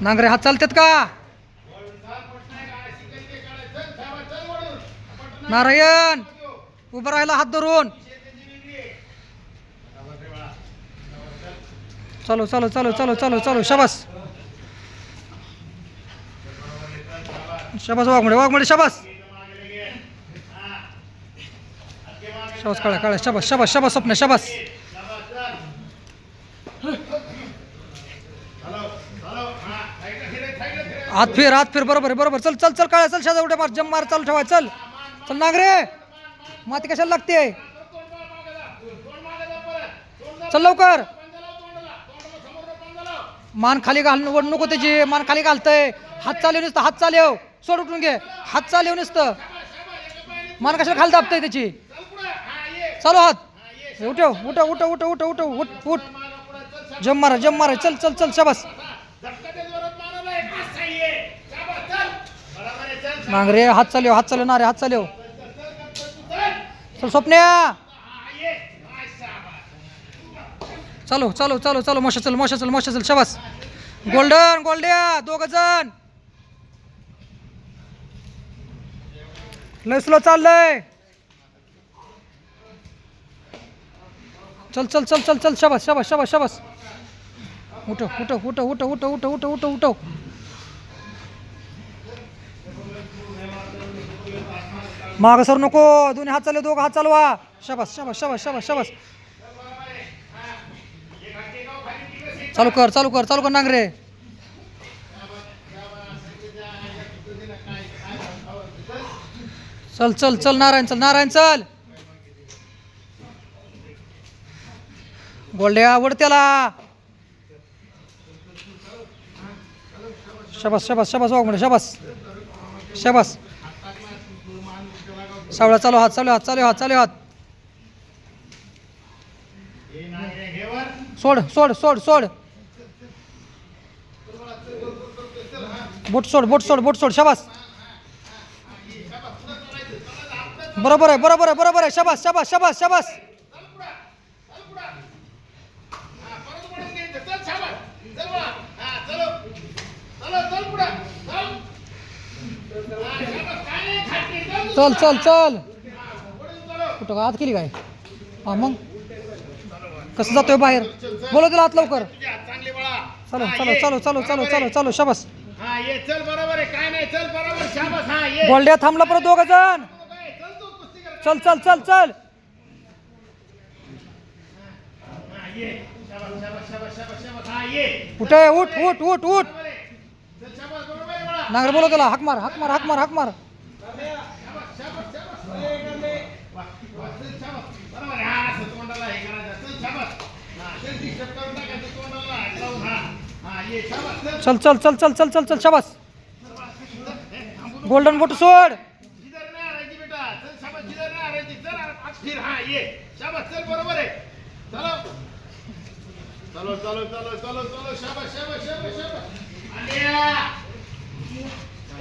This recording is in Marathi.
नांगरे हात चालतात का? नारायण उभं राहिला हात धरून. चालू चालू चालू चालू चालू चालू. शाबास शाबास. वाघमोडे वाघमोडे शाबास. शाबास काळ्या काळ्या. शाबास शाबास शाबास. स्वप्न शाबास. हात फिर बरोबर आहे बरोबर. चल चल चल काळ्या चल. शेजा उड्या मार जम मार चालू ठेवाय. चल चल नांगरे. माती कशाला लागते? चल लवकर. मान खाली घाल नको त्याची. मान खाली घालतय. हात चालव नसतं. हात चालव. सोड उठून घे. हात चालव नसतं. मान कशाला खाली दाबतय त्याची. चालू हात. उठव उठ उठ उठ उठ उठ उठ उठ. जम मारा. चल चल चल. शाबास नांगरे. हात चालव नारे. हात चालव. चल स्वप्न्या. चालू चालू चालू चालू. मोशा चल. शाबास. गोल्ड्या दोघ जण. लय स्लो चाललंय. चल चल चल चल चल. शाबास. उठ. माग सर नको. दोन्ही हात चालव. दोघं हात चालवा. शाबास. चालू कर नांगरे. चल नारायण चल. गोल्ड्या आवड त्याला. शाबास वाघमोडे. शाबास. सावळा चालू हात. सोड. बोट सोड. शाबास. बरोबर आहे. शाबास. चल. कुठं का आत केली काय? हा मग कसं जातोय बाहेर? बोलव त्याला आत लवकर. चालू. शाबास. गोल्ड्या थांबला परत दोघ जण. चल. उठ. नांगर बोलव त्याला. हाक मार. चल. शाबास. गोल्डन बोट सोड. चलो. शाबास.